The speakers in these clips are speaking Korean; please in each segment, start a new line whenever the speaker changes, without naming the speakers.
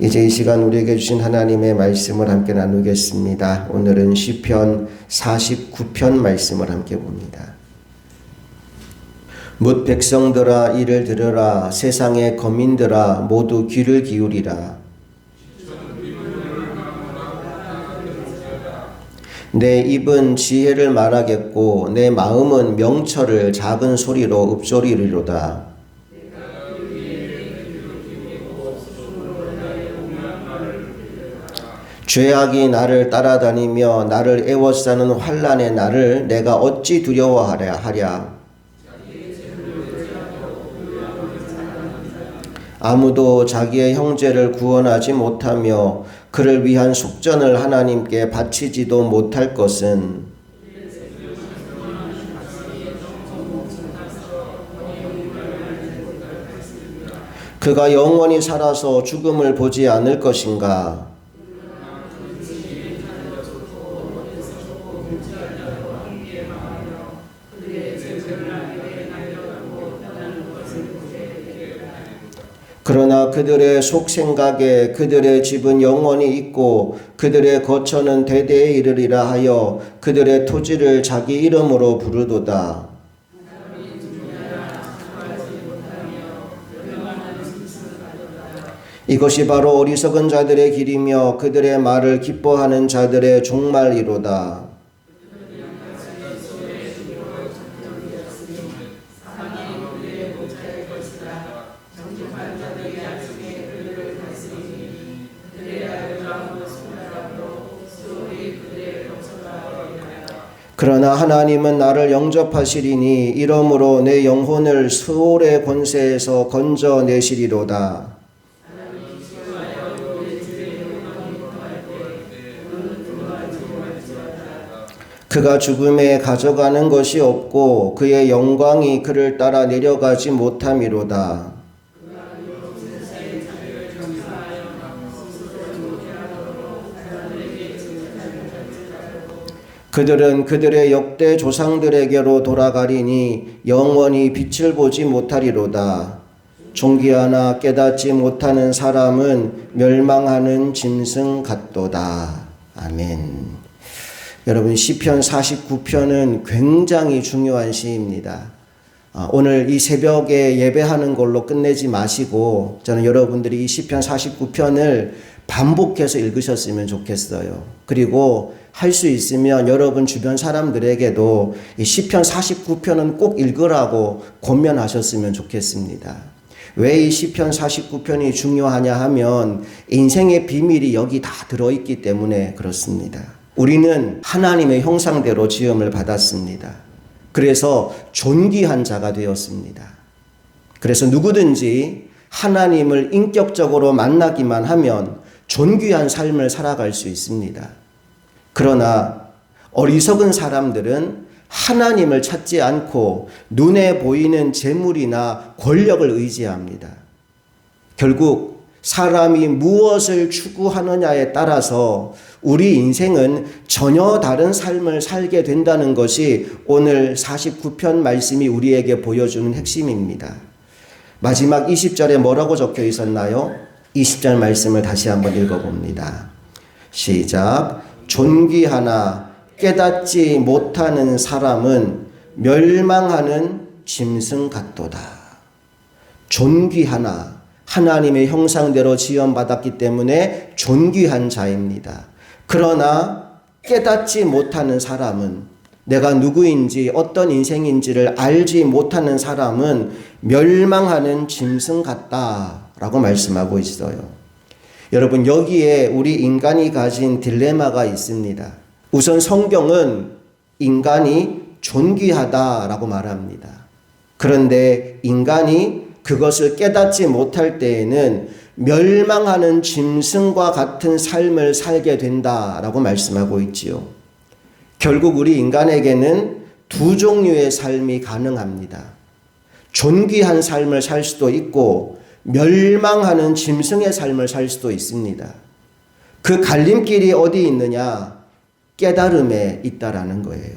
이제 이 시간 우리에게 주신 하나님의 말씀을 함께 나누겠습니다. 오늘은 시편 49편 말씀을 함께 봅니다. 뭇 백성들아 이를 들으라. 세상의 거민들아 모두 귀를 기울이라. 내 입은 지혜를 말하겠고 내 마음은 명철을 작은 소리로 읊조리리로다. 죄악이 나를 따라다니며 나를 애워싸는 환난의 날을 내가 어찌 두려워하랴. 아무도 자기의 형제를 구원하지 못하며 그를 위한 속전을 하나님께 바치지도 못할 것은 그가 영원히 살아서 죽음을 보지 않을 것인가. 그러나 그들의 속생각에 그들의 집은 영원히 있고 그들의 거처는 대대에 이르리라 하여 그들의 토지를 자기 이름으로 부르도다. 이것이 바로 어리석은 자들의 길이며 그들의 말을 기뻐하는 자들의 종말이로다. 그러나 하나님은 나를 영접하시리니 이러므로 내 영혼을 스올의 권세에서 건져내시리로다. 그가 죽음에 가져가는 것이 없고 그의 영광이 그를 따라 내려가지 못함이로다. 그들은 그들의 역대 조상들에게로 돌아가리니 영원히 빛을 보지 못하리로다. 존귀하나 깨닫지 못하는 사람은 멸망하는 짐승 같도다. 아멘. 여러분, 시편 49편은 굉장히 중요한 시입니다. 오늘 이 새벽에 예배하는 걸로 끝내지 마시고 저는 여러분들이 이 시편 49편을 반복해서 읽으셨으면 좋겠어요. 그리고 할 수 있으면 여러분 주변 사람들에게도 이 시편 49편은 꼭 읽으라고 권면하셨으면 좋겠습니다. 왜 이 시편 49편이 중요하냐 하면 인생의 비밀이 여기 다 들어있기 때문에 그렇습니다. 우리는 하나님의 형상대로 지음을 받았습니다. 그래서 존귀한 자가 되었습니다. 그래서 누구든지 하나님을 인격적으로 만나기만 하면 존귀한 삶을 살아갈 수 있습니다. 그러나 어리석은 사람들은 하나님을 찾지 않고 눈에 보이는 재물이나 권력을 의지합니다. 결국 사람이 무엇을 추구하느냐에 따라서 우리 인생은 전혀 다른 삶을 살게 된다는 것이 오늘 49편 말씀이 우리에게 보여주는 핵심입니다. 마지막 20절에 뭐라고 적혀 있었나요? 20절 말씀을 다시 한번 읽어봅니다. 시작. 존귀하나 깨닫지 못하는 사람은 멸망하는 짐승 같도다. 존귀하나 하나님의 형상대로 지음받았기 때문에 존귀한 자입니다. 그러나 깨닫지 못하는 사람은, 내가 누구인지 어떤 인생인지를 알지 못하는 사람은 멸망하는 짐승 같다라고 말씀하고 있어요. 여러분, 여기에 우리 인간이 가진 딜레마가 있습니다. 우선 성경은 인간이 존귀하다라고 말합니다. 그런데 인간이 그것을 깨닫지 못할 때에는 멸망하는 짐승과 같은 삶을 살게 된다라고 말씀하고 있지요. 결국 우리 인간에게는 두 종류의 삶이 가능합니다. 존귀한 삶을 살 수도 있고 멸망하는 짐승의 삶을 살 수도 있습니다. 그 갈림길이 어디 있느냐? 깨달음에 있다라는 거예요.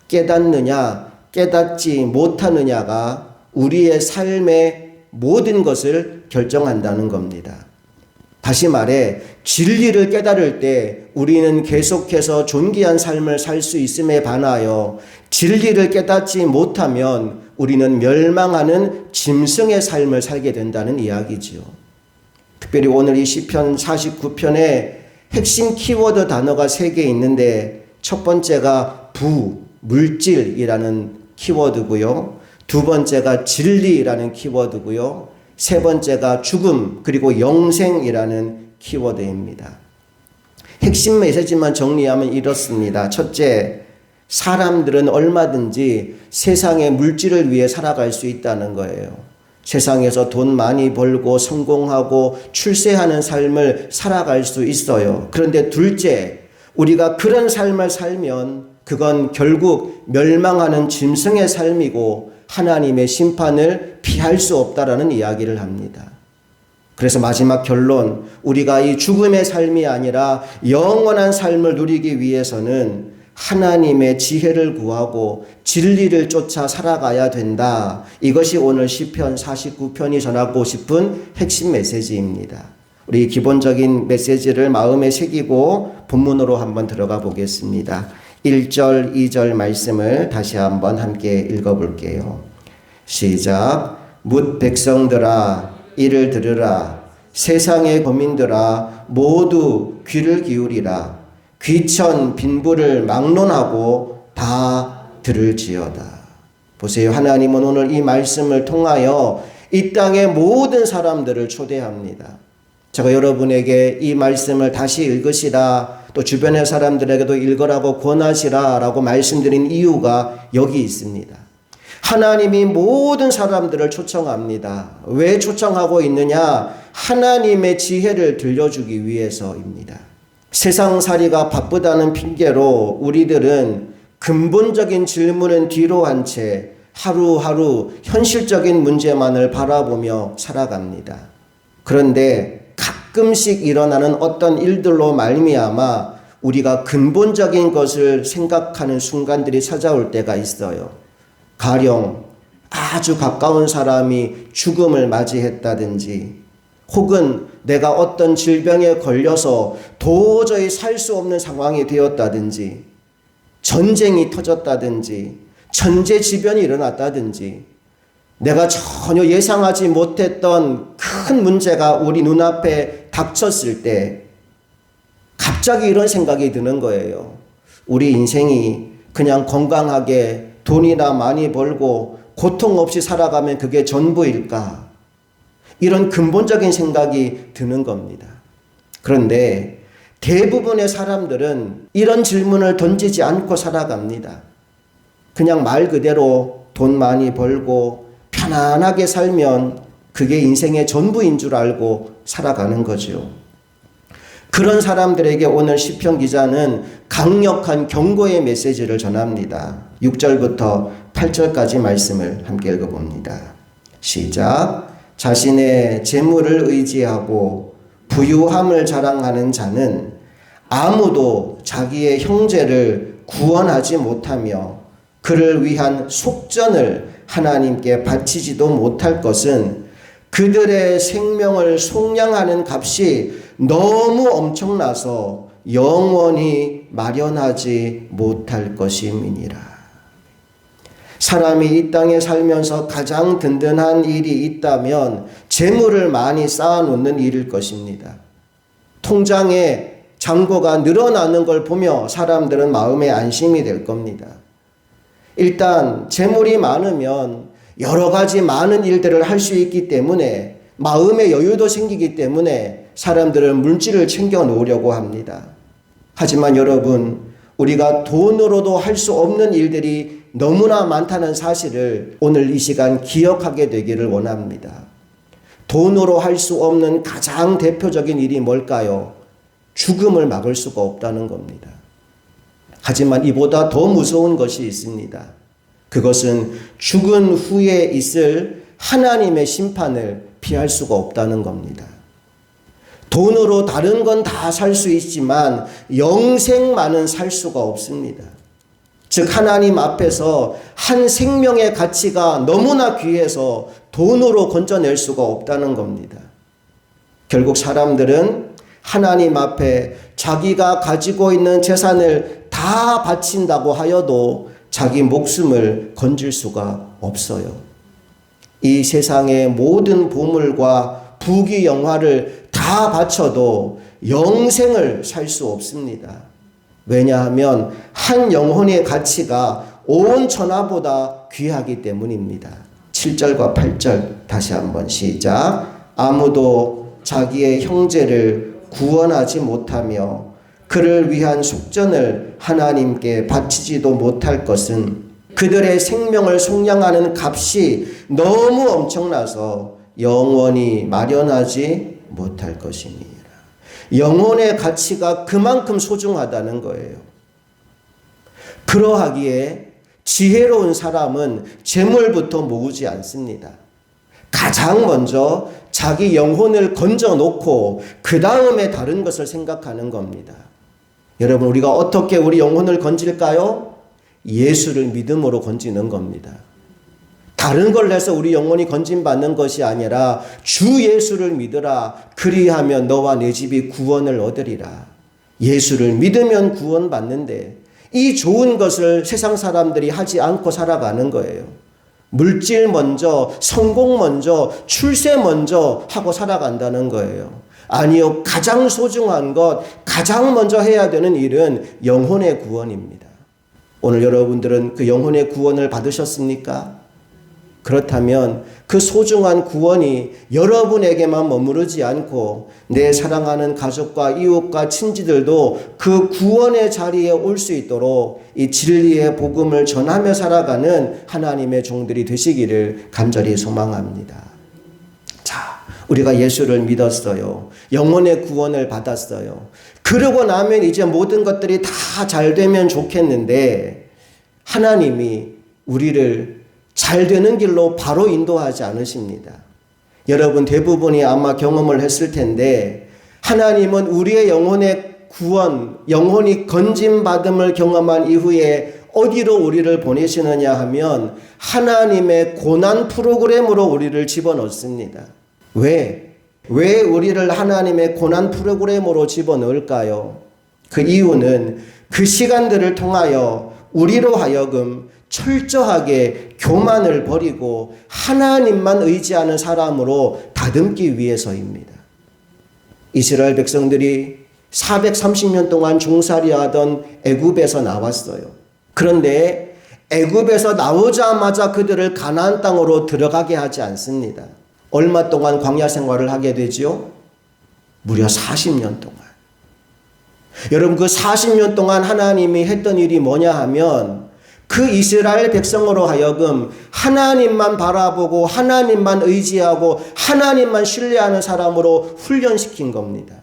깨닫느냐, 깨닫지 못하느냐가 우리의 삶의 모든 것을 결정한다는 겁니다. 다시 말해 진리를 깨달을 때 우리는 계속해서 존귀한 삶을 살 수 있음에 반하여 진리를 깨닫지 못하면 우리는 멸망하는 짐승의 삶을 살게 된다는 이야기지요. 특별히 오늘 이 시편 49편에 핵심 키워드 단어가 3개 있는데 첫 번째가 물질이라는 키워드고요. 두 번째가 진리라는 키워드고요. 세 번째가 죽음 그리고 영생이라는 키워드입니다. 핵심 메시지만 정리하면 이렇습니다. 첫째, 사람들은 얼마든지 세상의 물질을 위해 살아갈 수 있다는 거예요. 세상에서 돈 많이 벌고 성공하고 출세하는 삶을 살아갈 수 있어요. 그런데 둘째, 우리가 그런 삶을 살면 그건 결국 멸망하는 짐승의 삶이고 하나님의 심판을 피할 수 없다라는 이야기를 합니다. 그래서 마지막 결론, 우리가 이 죽음의 삶이 아니라 영원한 삶을 누리기 위해서는 하나님의 지혜를 구하고 진리를 쫓아 살아가야 된다. 이것이 오늘 시편 49편이 전하고 싶은 핵심 메시지입니다. 우리 기본적인 메시지를 마음에 새기고 본문으로 한번 들어가 보겠습니다. 1절, 2절 말씀을 다시 한번 함께 읽어볼게요. 시작. 뭇 백성들아 이를 들으라. 세상의 거민들아 모두 귀를 기울이라. 귀천 빈부를 막론하고 다 들을지어다. 보세요. 하나님은 오늘 이 말씀을 통하여 이 땅의 모든 사람들을 초대합니다. 제가 여러분에게 이 말씀을 다시 읽으시라, 또 주변의 사람들에게도 읽으라고 권하시라 라고 말씀드린 이유가 여기 있습니다. 하나님이 모든 사람들을 초청합니다. 왜 초청하고 있느냐? 하나님의 지혜를 들려주기 위해서입니다. 세상살이가 바쁘다는 핑계로 우리들은 근본적인 질문은 뒤로 한 채 하루하루 현실적인 문제만을 바라보며 살아갑니다. 그런데 가끔씩 일어나는 어떤 일들로 말미암아 우리가 근본적인 것을 생각하는 순간들이 찾아올 때가 있어요. 가령 아주 가까운 사람이 죽음을 맞이했다든지, 혹은 내가 어떤 질병에 걸려서 도저히 살 수 없는 상황이 되었다든지, 전쟁이 터졌다든지, 천재지변이 일어났다든지, 내가 전혀 예상하지 못했던 큰 문제가 우리 눈앞에 닥쳤을 때 갑자기 이런 생각이 드는 거예요. 우리 인생이 그냥 건강하게 돈이나 많이 벌고 고통 없이 살아가면 그게 전부일까? 이런 근본적인 생각이 드는 겁니다. 그런데 대부분의 사람들은 이런 질문을 던지지 않고 살아갑니다. 그냥 말 그대로 돈 많이 벌고 편안하게 살면 그게 인생의 전부인 줄 알고 살아가는 거죠. 그런 사람들에게 오늘 시편 기자는 강력한 경고의 메시지를 전합니다. 6절부터 8절까지 말씀을 함께 읽어봅니다. 시작. 자신의 재물을 의지하고 부유함을 자랑하는 자는 아무도 자기의 형제를 구원하지 못하며 그를 위한 속전을 하나님께 바치지도 못할 것은 그들의 생명을 속량하는 값이 너무 엄청나서 영원히 마련하지 못할 것임이니라. 사람이 이 땅에 살면서 가장 든든한 일이 있다면 재물을 많이 쌓아놓는 일일 것입니다. 통장에 잔고가 늘어나는 걸 보며 사람들은 마음에 안심이 될 겁니다. 일단 재물이 많으면 여러 가지 많은 일들을 할 수 있기 때문에 마음의 여유도 생기기 때문에 사람들은 물질을 챙겨 놓으려고 합니다. 하지만 여러분, 우리가 돈으로도 할 수 없는 일들이 너무나 많다는 사실을 오늘 이 시간 기억하게 되기를 원합니다. 돈으로 할 수 없는 가장 대표적인 일이 뭘까요? 죽음을 막을 수가 없다는 겁니다. 하지만 이보다 더 무서운 것이 있습니다. 그것은 죽은 후에 있을 하나님의 심판을 피할 수가 없다는 겁니다. 돈으로 다른 건 다 살 수 있지만 영생만은 살 수가 없습니다. 즉 하나님 앞에서 한 생명의 가치가 너무나 귀해서 돈으로 건져낼 수가 없다는 겁니다. 결국 사람들은 하나님 앞에 자기가 가지고 있는 재산을 다 바친다고 하여도 자기 목숨을 건질 수가 없어요. 이 세상의 모든 보물과 부귀영화를 다 바쳐도 영생을 살 수 없습니다. 왜냐하면 한 영혼의 가치가 온 천하보다 귀하기 때문입니다. 7절과 8절 다시 한번 시작. 아무도 자기의 형제를 구원하지 못하며 그를 위한 속전을 하나님께 바치지도 못할 것은 그들의 생명을 속량하는 값이 너무 엄청나서 영원히 마련하지 못할 것이니라. 영혼의 가치가 그만큼 소중하다는 거예요. 그러하기에 지혜로운 사람은 재물부터 모으지 않습니다. 가장 먼저 자기 영혼을 건져 놓고 그 다음에 다른 것을 생각하는 겁니다. 여러분, 우리가 어떻게 우리 영혼을 건질까요? 예수를 믿음으로 건지는 겁니다. 다른 걸 해서 우리 영혼이 건진받는 것이 아니라 주 예수를 믿으라. 그리하면 너와 내 집이 구원을 얻으리라. 예수를 믿으면 구원받는데 이 좋은 것을 세상 사람들이 하지 않고 살아가는 거예요. 물질 먼저, 성공 먼저, 출세 먼저 하고 살아간다는 거예요. 아니요, 가장 소중한 것, 가장 먼저 해야 되는 일은 영혼의 구원입니다. 오늘 여러분들은 그 영혼의 구원을 받으셨습니까? 그렇다면 그 소중한 구원이 여러분에게만 머무르지 않고 내 사랑하는 가족과 이웃과 친지들도 그 구원의 자리에 올 수 있도록 이 진리의 복음을 전하며 살아가는 하나님의 종들이 되시기를 간절히 소망합니다. 자, 우리가 예수를 믿었어요. 영혼의 구원을 받았어요. 그러고 나면 이제 모든 것들이 다 잘 되면 좋겠는데 하나님이 우리를 잘 되는 길로 바로 인도하지 않으십니다. 여러분 대부분이 아마 경험을 했을 텐데 하나님은 우리의 영혼의 구원, 영혼이 건짐받음을 경험한 이후에 어디로 우리를 보내시느냐 하면 하나님의 고난 프로그램으로 우리를 집어넣습니다. 왜 우리를 하나님의 고난 프로그램으로 집어넣을까요? 그 이유는 그 시간들을 통하여 우리로 하여금 철저하게 교만을 버리고 하나님만 의지하는 사람으로 다듬기 위해서입니다. 이스라엘 백성들이 430년 동안 종살이하던 애굽에서 나왔어요. 그런데 애굽에서 나오자마자 그들을 가나안 땅으로 들어가게 하지 않습니다. 얼마 동안 광야 생활을 하게 되죠? 무려 40년 동안. 여러분 그 40년 동안 하나님이 했던 일이 뭐냐 하면 그 이스라엘 백성으로 하여금 하나님만 바라보고 하나님만 의지하고 하나님만 신뢰하는 사람으로 훈련시킨 겁니다.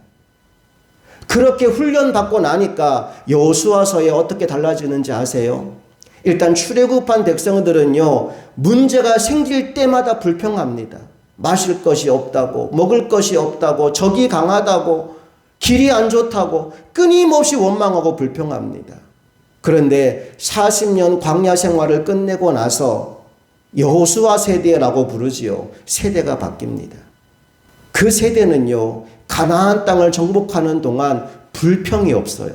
그렇게 훈련받고 나니까 여호수아서에 어떻게 달라지는지 아세요? 일단 출애굽한 백성들은요, 문제가 생길 때마다 불평합니다. 마실 것이 없다고, 먹을 것이 없다고, 적이 강하다고, 길이 안 좋다고 끊임없이 원망하고 불평합니다. 그런데 40년 광야 생활을 끝내고 나서 여호수아 세대라고 부르지요. 세대가 바뀝니다. 그 세대는요, 가나안 땅을 정복하는 동안 불평이 없어요.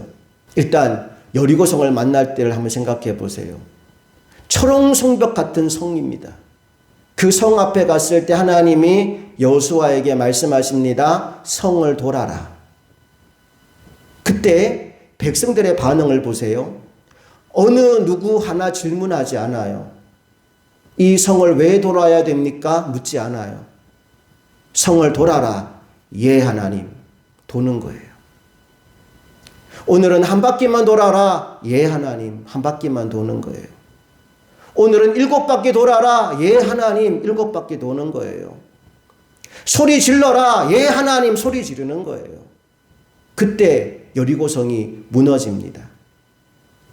일단 여리고성을 만날 때를 한번 생각해 보세요. 철옹성벽 같은 성입니다. 그 성 앞에 갔을 때 하나님이 여호수아에게 말씀하십니다. 성을 돌아라. 그때 백성들의 반응을 보세요. 어느 누구 하나 질문하지 않아요. 이 성을 왜 돌아야 됩니까? 묻지 않아요. 성을 돌아라. 예, 하나님. 도는 거예요. 오늘은 한 바퀴만 돌아라. 예, 하나님. 한 바퀴만 도는 거예요. 오늘은 7바퀴 돌아라. 예, 하나님. 7바퀴 도는 거예요. 소리 질러라. 예, 하나님. 소리 지르는 거예요. 그때 여리고성이 무너집니다.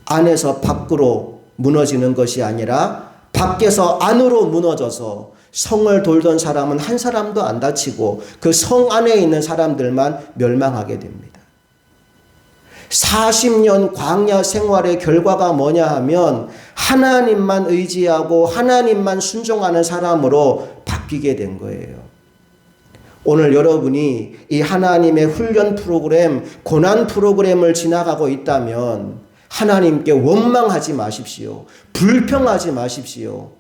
안에서 밖으로 무너지는 것이 아니라 밖에서 안으로 무너져서 성을 돌던 사람은 한 사람도 안 다치고 그 성 안에 있는 사람들만 멸망하게 됩니다. 40년 광야 생활의 결과가 뭐냐 하면 하나님만 의지하고 하나님만 순종하는 사람으로 바뀌게 된 거예요. 오늘 여러분이 이 하나님의 훈련 프로그램, 고난 프로그램을 지나가고 있다면 하나님께 원망하지 마십시오. 불평하지 마십시오.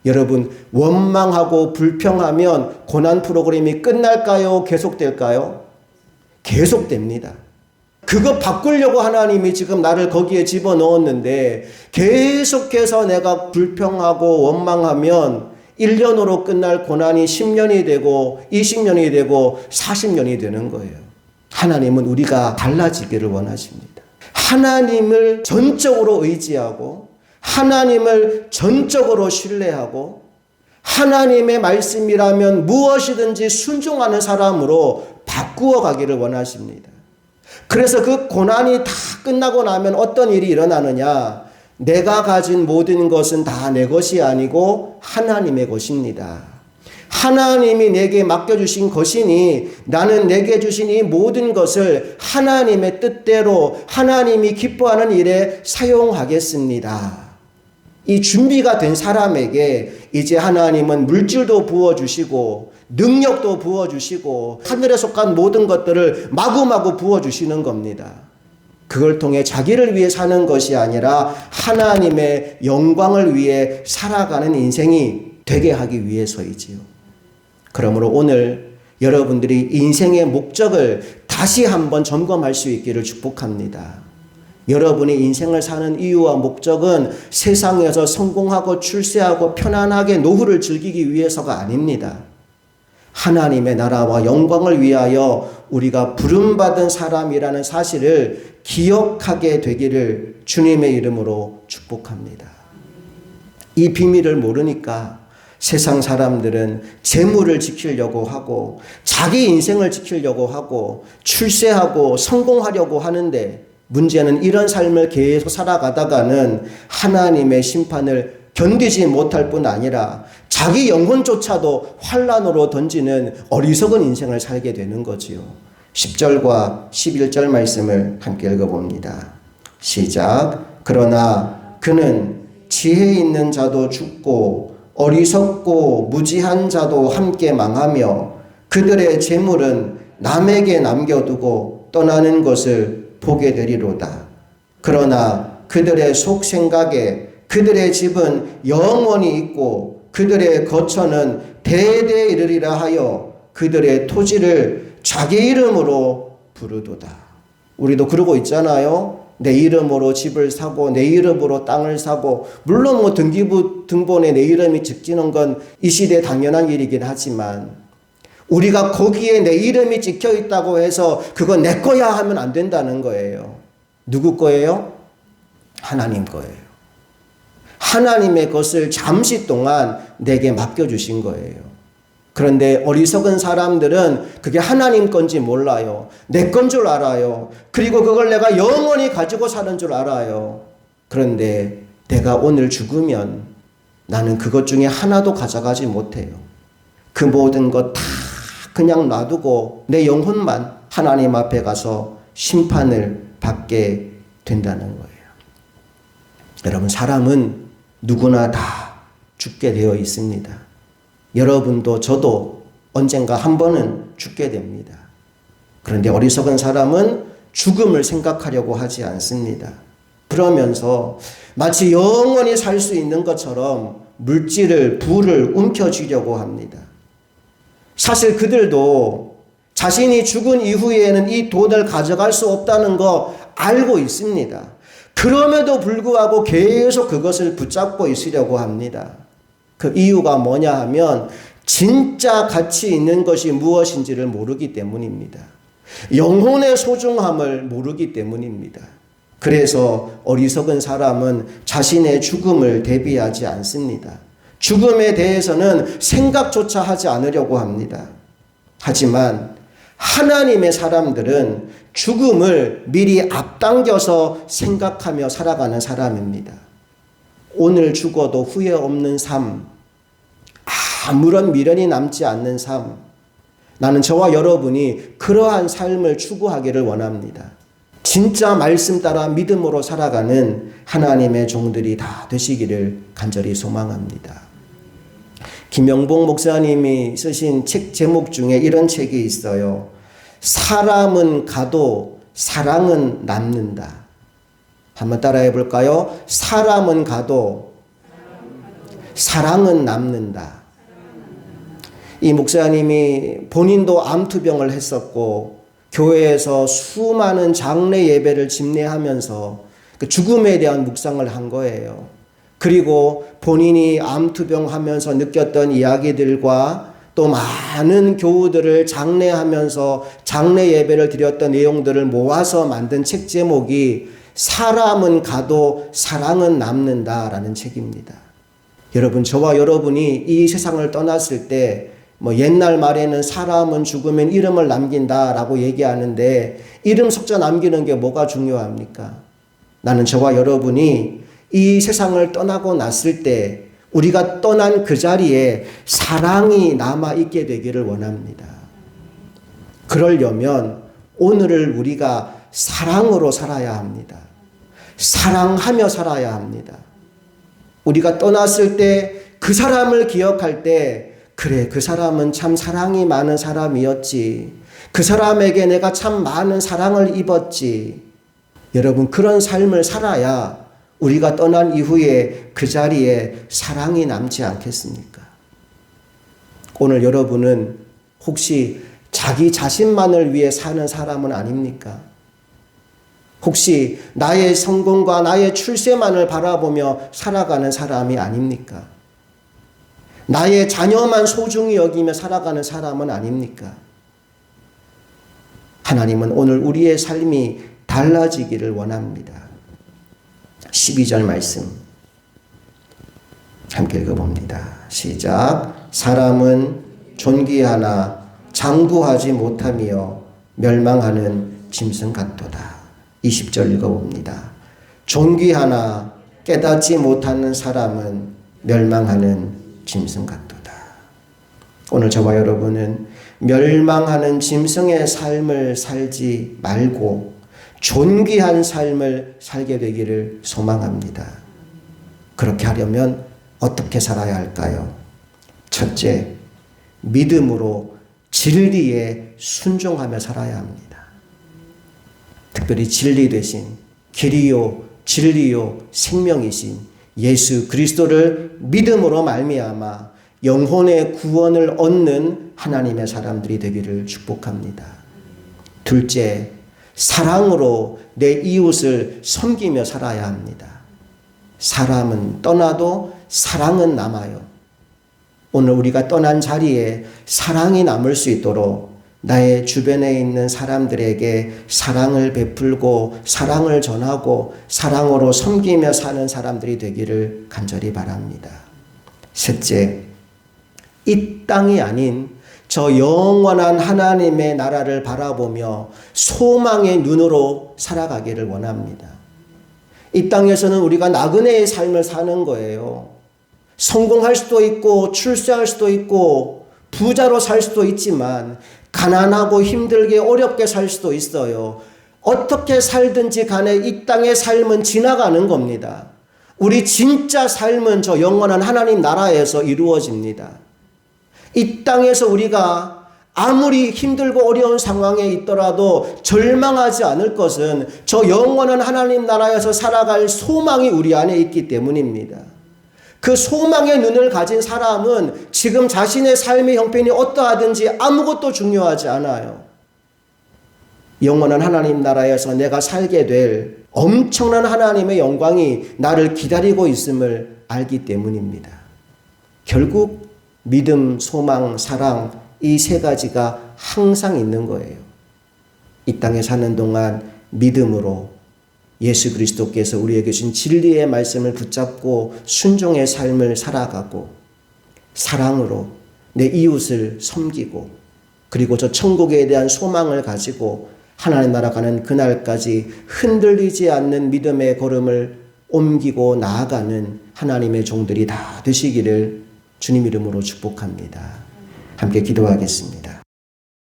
여러분, 원망하고 불평하면 고난 프로그램이 끝날까요? 계속될까요? 계속됩니다. 그거 바꾸려고 하나님이 지금 나를 거기에 집어넣었는데 계속해서 내가 불평하고 원망하면 1년으로 끝날 고난이 10년이 되고 20년이 되고 40년이 되는 거예요. 하나님은 우리가 달라지기를 원하십니다. 하나님을 전적으로 의지하고 하나님을 전적으로 신뢰하고 하나님의 말씀이라면 무엇이든지 순종하는 사람으로 바꾸어 가기를 원하십니다. 그래서 그 고난이 다 끝나고 나면 어떤 일이 일어나느냐? 내가 가진 모든 것은 다 내 것이 아니고 하나님의 것입니다. 하나님이 내게 맡겨주신 것이니 나는 내게 주신 이 모든 것을 하나님의 뜻대로 하나님이 기뻐하는 일에 사용하겠습니다. 이 준비가 된 사람에게 이제 하나님은 물질도 부어주시고 능력도 부어주시고 하늘에 속한 모든 것들을 마구마구 부어주시는 겁니다. 그걸 통해 자기를 위해 사는 것이 아니라 하나님의 영광을 위해 살아가는 인생이 되게 하기 위해서이지요. 그러므로 오늘 여러분들이 인생의 목적을 다시 한번 점검할 수 있기를 축복합니다. 여러분이 인생을 사는 이유와 목적은 세상에서 성공하고 출세하고 편안하게 노후를 즐기기 위해서가 아닙니다. 하나님의 나라와 영광을 위하여 우리가 부름받은 사람이라는 사실을 기억하게 되기를 주님의 이름으로 축복합니다. 이 비밀을 모르니까 세상 사람들은 재물을 지키려고 하고 자기 인생을 지키려고 하고 출세하고 성공하려고 하는데 문제는 이런 삶을 계속 살아가다가는 하나님의 심판을 견디지 못할 뿐 아니라 자기 영혼조차도 환난으로 던지는 어리석은 인생을 살게 되는 거지요. 10절과 11절 말씀을 함께 읽어봅니다. 시작. 그러나 그는 지혜 있는 자도 죽고 어리석고 무지한 자도 함께 망하며 그들의 재물은 남에게 남겨두고 떠나는 것을 보게 되리로다. 그러나 그들의 속 생각에 그들의 집은 영원히 있고 그들의 거처는 대대 이르리라 하여 그들의 토지를 자기 이름으로 부르도다. 우리도 그러고 있잖아요. 내 이름으로 집을 사고 내 이름으로 땅을 사고 물론 뭐 등기부 등본에 내 이름이 적히는 건 이 시대에 당연한 일이긴 하지만 우리가 거기에 내 이름이 찍혀 있다고 해서 그거 내 거야 하면 안 된다는 거예요. 누구 거예요? 하나님 거예요. 하나님의 것을 잠시 동안 내게 맡겨주신 거예요. 그런데 어리석은 사람들은 그게 하나님 건지 몰라요. 내 건 줄 알아요. 그리고 그걸 내가 영원히 가지고 사는 줄 알아요. 그런데 내가 오늘 죽으면 나는 그것 중에 하나도 가져가지 못해요. 그 모든 것 다 그냥 놔두고 내 영혼만 하나님 앞에 가서 심판을 받게 된다는 거예요. 여러분, 사람은 누구나 다 죽게 되어 있습니다. 여러분도 저도 언젠가 한 번은 죽게 됩니다. 그런데 어리석은 사람은 죽음을 생각하려고 하지 않습니다. 그러면서 마치 영원히 살 수 있는 것처럼 물질을, 부를 움켜쥐려고 합니다. 사실 그들도 자신이 죽은 이후에는 이 돈을 가져갈 수 없다는 거 알고 있습니다. 그럼에도 불구하고 계속 그것을 붙잡고 있으려고 합니다. 그 이유가 뭐냐 하면 진짜 가치 있는 것이 무엇인지를 모르기 때문입니다. 영혼의 소중함을 모르기 때문입니다. 그래서 어리석은 사람은 자신의 죽음을 대비하지 않습니다. 죽음에 대해서는 생각조차 하지 않으려고 합니다. 하지만 하나님의 사람들은 죽음을 미리 앞당겨서 생각하며 살아가는 사람입니다. 오늘 죽어도 후회 없는 삶, 아무런 미련이 남지 않는 삶, 나는 저와 여러분이 그러한 삶을 추구하기를 원합니다. 진짜 말씀 따라 믿음으로 살아가는 하나님의 종들이 다 되시기를 간절히 소망합니다. 김영봉 목사님이 쓰신 책 제목 중에 이런 책이 있어요. 사람은 가도 사랑은 남는다. 한번 따라해 볼까요? 사람은 가도 사랑은 남는다. 이 목사님이 본인도 암투병을 했었고 교회에서 수많은 장례 예배를 집례하면서 그 죽음에 대한 묵상을 한 거예요. 그리고 본인이 암투병하면서 느꼈던 이야기들과 또 많은 교우들을 장례하면서 장례 예배를 드렸던 내용들을 모아서 만든 책 제목이 사람은 가도 사랑은 남는다라는 책입니다. 여러분, 저와 여러분이 이 세상을 떠났을 때 옛날 말에는 사람은 죽으면 이름을 남긴다라고 얘기하는데 이름 석자 남기는 게 뭐가 중요합니까? 나는 저와 여러분이 이 세상을 떠나고 났을 때 우리가 떠난 그 자리에 사랑이 남아있게 되기를 원합니다. 그러려면 오늘을 우리가 사랑으로 살아야 합니다. 사랑하며 살아야 합니다. 우리가 떠났을 때 그 사람을 기억할 때 그래, 그 사람은 참 사랑이 많은 사람이었지. 그 사람에게 내가 참 많은 사랑을 입었지. 여러분, 그런 삶을 살아야 우리가 떠난 이후에 그 자리에 사랑이 남지 않겠습니까? 오늘 여러분은 혹시 자기 자신만을 위해 사는 사람은 아닙니까? 혹시 나의 성공과 나의 출세만을 바라보며 살아가는 사람이 아닙니까? 나의 자녀만 소중히 여기며 살아가는 사람은 아닙니까? 하나님은 오늘 우리의 삶이 달라지기를 원합니다. 12절 말씀 함께 읽어봅니다. 시작. 사람은 존귀하나 장구하지 못하며 멸망하는 짐승 같도다. 20절 읽어봅니다. 존귀하나 깨닫지 못하는 사람은 멸망하는 짐승 같도다. 오늘 저와 여러분은 멸망하는 짐승의 삶을 살지 말고 존귀한 삶을 살게 되기를 소망합니다. 그렇게 하려면 어떻게 살아야 할까요? 첫째, 믿음으로 진리에 순종하며 살아야 합니다. 특별히 진리 대신 길이요 진리요 생명이신 예수 그리스도를 믿음으로 말미암아 영혼의 구원을 얻는 하나님의 사람들이 되기를 축복합니다. 둘째, 사랑으로 내 이웃을 섬기며 살아야 합니다. 사람은 떠나도 사랑은 남아요. 오늘 우리가 떠난 자리에 사랑이 남을 수 있도록 나의 주변에 있는 사람들에게 사랑을 베풀고 사랑을 전하고 사랑으로 섬기며 사는 사람들이 되기를 간절히 바랍니다. 셋째, 이 땅이 아닌 저 영원한 하나님의 나라를 바라보며 소망의 눈으로 살아가기를 원합니다. 이 땅에서는 우리가 나그네의 삶을 사는 거예요. 성공할 수도 있고 출세할 수도 있고 부자로 살 수도 있지만 가난하고 힘들게 어렵게 살 수도 있어요. 어떻게 살든지 간에 이 땅의 삶은 지나가는 겁니다. 우리 진짜 삶은 저 영원한 하나님 나라에서 이루어집니다. 이 땅에서 우리가 아무리 힘들고 어려운 상황에 있더라도 절망하지 않을 것은 저 영원한 하나님 나라에서 살아갈 소망이 우리 안에 있기 때문입니다. 그 소망의 눈을 가진 사람은 지금 자신의 삶의 형편이 어떠하든지 아무것도 중요하지 않아요. 영원한 하나님 나라에서 내가 살게 될 엄청난 하나님의 영광이 나를 기다리고 있음을 알기 때문입니다. 결국 믿음, 소망, 사랑 이 세 가지가 항상 있는 거예요. 이 땅에 사는 동안 믿음으로 예수 그리스도께서 우리에게 주신 진리의 말씀을 붙잡고 순종의 삶을 살아가고 사랑으로 내 이웃을 섬기고 그리고 저 천국에 대한 소망을 가지고 하나님 나라 가는 그날까지 흔들리지 않는 믿음의 걸음을 옮기고 나아가는 하나님의 종들이 다 되시기를 주님 이름으로 축복합니다. 함께 기도하겠습니다.